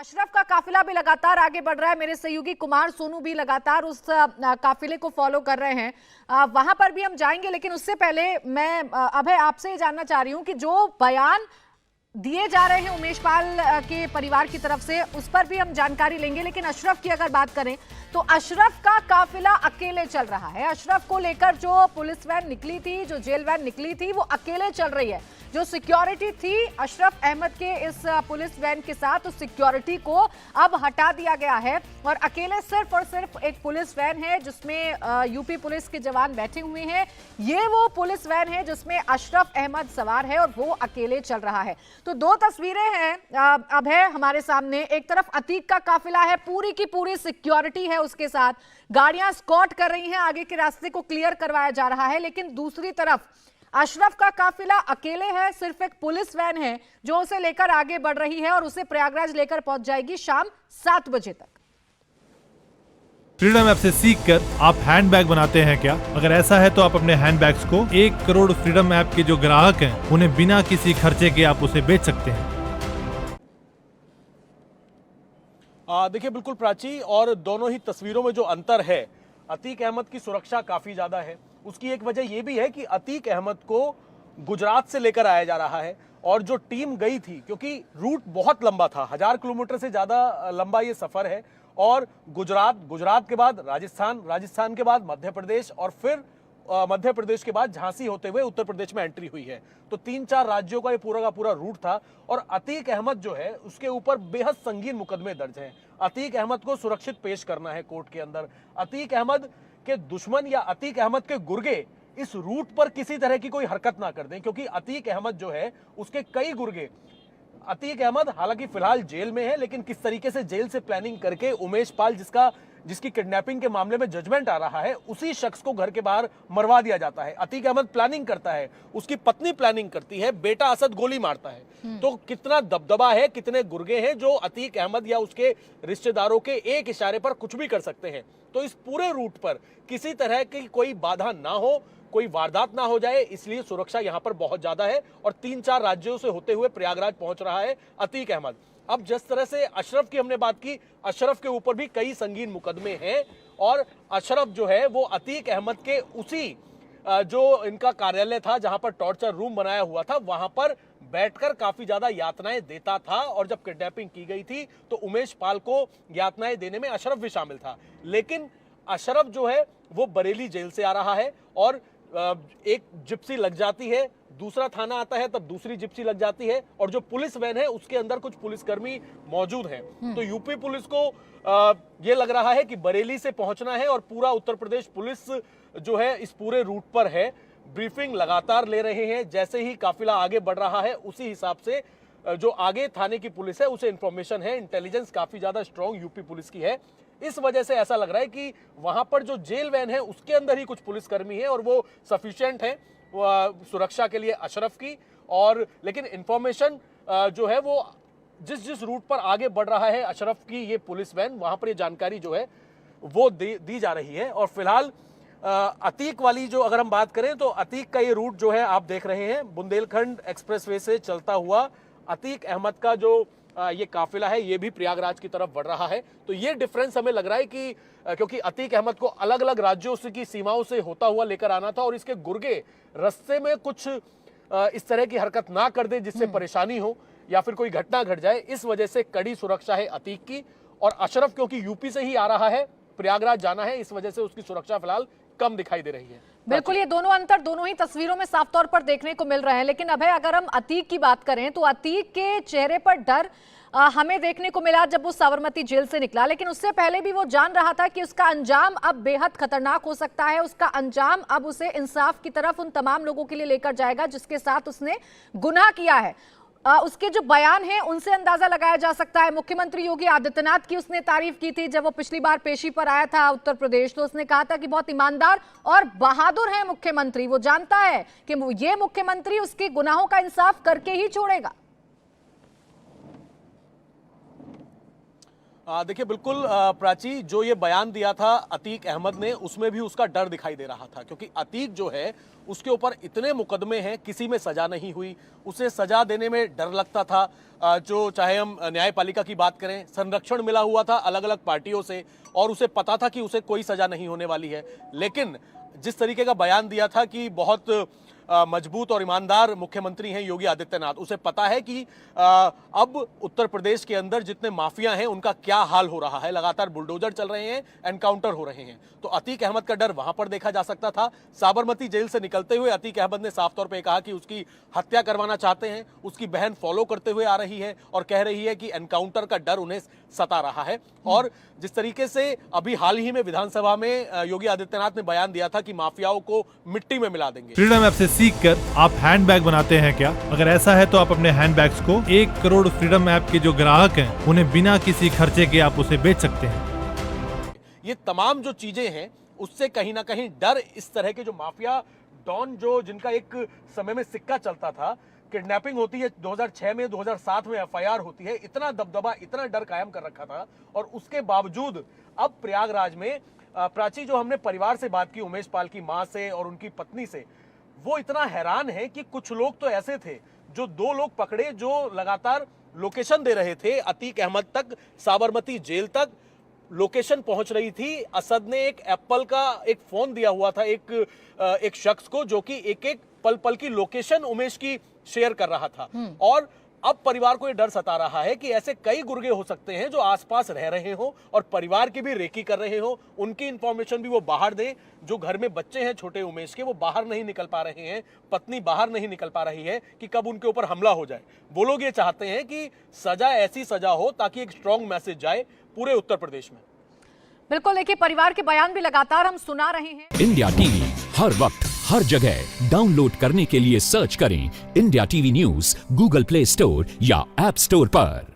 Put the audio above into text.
अशरफ का काफिला भी लगातार आगे बढ़ रहा है। मेरे सहयोगी कुमार सोनू भी लगातार उस काफिले को फॉलो कर रहे हैं। वहां पर भी हम जाएंगे, लेकिन उससे पहले मैं अभय आपसे ये जानना चाह रही हूं कि जो बयान दिए जा रहे हैं उमेश पाल के परिवार की तरफ से, उस पर भी हम जानकारी लेंगे। लेकिन अशरफ की अगर बात करें तो अशरफ का काफिला अकेले चल रहा है। अशरफ को लेकर जो पुलिस वैन निकली थी, जो जेल वैन निकली थी, वो अकेले चल रही है। जो सिक्योरिटी थी अशरफ अहमद के इस पुलिस वैन के साथ, उस सिक्योरिटी को अब हटा दिया गया है और अकेले सिर्फ और सिर्फ एक पुलिस वैन है जिसमें यूपी पुलिस के जवान बैठे हुए हैं। ये वो पुलिस वैन है जिसमें अशरफ अहमद सवार है और वो अकेले चल रहा है। तो दो तस्वीरें हैं अब है हमारे सामने। एक तरफ अतीक का काफिला है, पूरी की पूरी सिक्योरिटी है उसके साथ, गाड़ियां स्कॉट कर रही हैं, आगे के रास्ते को क्लियर करवाया जा रहा है। लेकिन दूसरी तरफ अशरफ का काफिला अकेले है, सिर्फ एक पुलिस वैन है जो उसे लेकर आगे बढ़ रही है और उसे प्रयागराज लेकर पहुंच जाएगी शाम 7 बजे तक। फ्रीडम ऐप से सीखकर आप हैंडबैग बनाते हैं क्या? अगर ऐसा है तो आप अपने हैंडबैग्स को 1 करोड़ फ्रीडम ऐप के जो ग्राहक हैं उन्हें बिना किसी खर्चे के आप उसे बेच सकते हैं। देखिए बिल्कुल प्राची, और दोनों ही तस्वीरों में जो अंतर है, अतीक अहमद की सुरक्षा काफी ज्यादा है। उसकी एक वजह यह भी है कि अतीक अहमद को गुजरात से लेकर आया जा रहा है और जो टीम गई थी, क्योंकि रूट बहुत लंबा था, 1000 किलोमीटर से ज्यादा लंबा ये सफर है, और गुजरात के बाद राजस्थान के बाद मध्य प्रदेश, और फिर मध्य प्रदेश के बाद झांसी होते हुए उत्तर प्रदेश में एंट्री हुई है। तो 3-4 राज्यों का ये पूरा का पूरा रूट था। और अतीक अहमद जो है उसके ऊपर बेहद संगीन मुकदमे दर्ज हैं। अतीक अहमद को सुरक्षित पेश करना है कोर्ट के अंदर। अतीक अहमद के दुश्मन या अतीक अहमद के गुर्गे इस रूट पर किसी तरह की कोई हरकत ना कर दें, क्योंकि अतीक अहमद जो है उसके कई गुर्गे, अतीक अहमद हालांकि फिलहाल जेल में है, लेकिन किस तरीके से जेल से प्लानिंग करके उमेश पाल जिसकी किडनैपिंग के मामले में जजमेंट आ रहा है, उसी शख्स को घर के बाहर मरवा दिया जाता है। अतीक अहमद प्लानिंग करता है, उसकी पत्नी प्लानिंग करती है, बेटा असद गोली मारता है। तो कितना दबदबा है, कितने गुर्गे हैं जो अतीक अहमद या उसके रिश्तेदारों के एक इशारे पर कुछ भी कर सकते हैं। तो इस पूरे रूट पर किसी तरह की कोई बाधा ना हो, कोई वारदात ना हो जाए, इसलिए सुरक्षा यहां पर बहुत ज्यादा है। और 3-4 राज्यों से होते हुए प्रयागराज पहुंच रहा है अतीक अहमद। अब जिस तरह से अशरफ की हमने बात की, अशरफ के ऊपर भी कई संगीन मुकदमे हैं, और अशरफ जो है वो अतीक अहमद के उसी जो इनका कार्यालय था, जहां पर टॉर्चर रूम बनाया हुआ था, वहां पर बैठकर काफी ज्यादा यातनाएं देता था। और जब किडनैपिंग की गई थी तो उमेश पाल को यातनाएं देने में अशरफ भी शामिल था। लेकिन अशरफ जो है वो बरेली जेल से आ रहा है, और एक जिप्सी लग जाती है, दूसरा थाना आता है, तब दूसरी जिप्सी लग जाती है, और जो पुलिस वैन है उसके अंदर कुछ पुलिसकर्मी मौजूद हैं। तो यूपी पुलिस को यह लग रहा है कि बरेली से पहुंचना है, और पूरा उत्तर प्रदेश पुलिस जो है इस पूरे रूट पर है, ब्रीफिंग लगातार ले रहे हैं। जैसे ही काफिला आगे बढ़ रहा है उसी हिसाब से जो आगे थाने की पुलिस है उसे इंफॉर्मेशन है, इंटेलिजेंस काफी ज्यादा स्ट्रॉन्ग यूपी पुलिस की है। इस वजह से ऐसा लग रहा है कि वहां पर जो जेल वैन है उसके अंदर ही कुछ पुलिसकर्मी है, और वो सफिशिएंट है सुरक्षा के लिए अशरफ की। और लेकिन इंफॉर्मेशन जो है वो जिस रूट पर आगे बढ़ रहा है अशरफ की ये पुलिस वैन, वहां पर ये जानकारी जो है वो दी जा रही है। और फिलहाल अतीक वाली जो अगर हम बात करें तो अतीक का ये रूट जो है आप देख रहे हैं, बुंदेलखंड एक्सप्रेसवे से चलता हुआ अतीक अहमद का जो ये काफिला है ये भी प्रयागराज की तरफ बढ़ रहा है। तो ये डिफरेंस हमें लग रहा है कि क्योंकि अतीक अहमद को अलग अलग राज्यों से की सीमाओं से होता हुआ लेकर आना था, और इसके गुर्गे रास्ते में कुछ इस तरह की हरकत ना कर दे जिससे परेशानी हो या फिर कोई घटना घट जाए, इस वजह से कड़ी सुरक्षा है अतीक की। और अशरफ क्योंकि यूपी से ही आ रहा है, प्रयागराज जाना है, इस वजह से उसकी सुरक्षा फिलहाल कम दिखाई दे रही है। बिल्कुल, ये दोनों अंतर दोनों ही तस्वीरों में साफ तौर पर देखने को मिल रहे हैं। लेकिन अभय, अगर हम अतीक की बात करें तो अतीक के चेहरे पर डर हमें देखने को मिला जब वो साबरमती जेल से निकला। लेकिन उससे पहले भी वो जान रहा था कि उसका अंजाम अब बेहद खतरनाक हो सकता है। उसका अंजाम अब उसे इंसाफ की तरफ उन तमाम लोगों के लिए लेकर जाएगा जिसके साथ उसने गुनाह किया है। उसके जो बयान हैं उनसे अंदाजा लगाया जा सकता है। मुख्यमंत्री योगी आदित्यनाथ की उसने तारीफ की थी जब वो पिछली बार पेशी पर आया था उत्तर प्रदेश, तो उसने कहा था कि बहुत ईमानदार और बहादुर है मुख्यमंत्री। वो जानता है कि ये मुख्यमंत्री उसके गुनाहों का इंसाफ करके ही छोड़ेगा। देखिए बिल्कुल प्राची, जो ये बयान दिया था अतीक अहमद ने, उसमें भी उसका डर दिखाई दे रहा था, क्योंकि अतीक जो है उसके ऊपर इतने मुकदमे हैं, किसी में सजा नहीं हुई, उसे सजा देने में डर लगता था। जो चाहे हम न्यायपालिका की बात करें, संरक्षण मिला हुआ था अलग अलग पार्टियों से और उसे पता था कि उसे कोई सजा नहीं होने वाली है। लेकिन जिस तरीके का बयान दिया था कि बहुत मजबूत और ईमानदार मुख्यमंत्री हैं योगी आदित्यनाथ, उसे पता है कि अब उत्तर प्रदेश के अंदर जितने माफिया हैं उनका क्या हाल हो रहा है, लगातार बुलडोजर चल रहे हैं, एनकाउंटर हो रहे हैं। तो अतीक अहमद का डर वहां पर देखा जा सकता था। साबरमती जेल से निकलते हुए अतीक अहमद ने साफ तौर पे कहा कि उसकी हत्या करवाना चाहते हैं। उसकी बहन फॉलो करते हुए आ रही है और कह रही है कि एनकाउंटर का डर उन्हें सता रहा है। और जिस तरीके से अभी हाल ही में विधानसभा में योगी आदित्यनाथ ने बयान दिया था कि माफियाओं को मिट्टी में मिला देंगे। फ्रीडम ऐप से सीखकर आप हैंडबैग बनाते हैं क्या? अगर ऐसा है तो आप अपने हैंडबैग्स को 1 करोड़ फ्रीडम ऐप के जो ग्राहक हैं उन्हें बिना किसी खर्चे के आप उसे बेच सकते हैं। ये तमाम जो चीजें हैं उससे कहीं ना कहीं डर, इस तरह के जो माफिया डॉन, जो जिनका एक समय में सिक्का चलता था, किडनैपिंग होती है 2006 में, 2007 में एफआईआर होती है, इतना दबदबा, इतना डर कायम कर रखा था। और उसके बावजूद अब प्रयागराज में प्राची, जो हमने परिवार से बात की, उमेश पाल की मां से और उनकी पत्नी से, वो इतना हैरान है कि कुछ लोग तो ऐसे थे, जो 2 लोग पकड़े जो लगातार लोकेशन दे रहे थे अतीक अहमद तक, साबरमती जेल तक लोकेशन पहुंच रही थी। असद ने एक एप्पल का एक फोन दिया हुआ था एक शख्स को, जो कि एक पल पल की लोकेशन उमेश की शेयर कर रहा था। और अब परिवार को यह डर सता रहा है कि ऐसे कई गुर्गे हो सकते हैं जो आसपास रह रहे हो और परिवार की भी रेकी कर रहे हो, उनकी इंफॉर्मेशन भी वो बाहर दें। जो घर में बच्चे हैं छोटे उमेश के, वो बाहर नहीं निकल पा रहे हैं, पत्नी बाहर नहीं निकल पा रही है कि कब उनके ऊपर हमला हो जाए। वो लोग ये चाहते हैं कि सजा ऐसी सजा हो ताकि एक स्ट्रॉन्ग मैसेज जाए पूरे उत्तर प्रदेश में। बिल्कुल, देखिए परिवार के बयान भी लगातार हम सुना रहे हैं। इंडिया टीवी हर वक्त हर जगह डाउनलोड करने के लिए सर्च करें India TV news Google play store या ऐप स्टोर पर।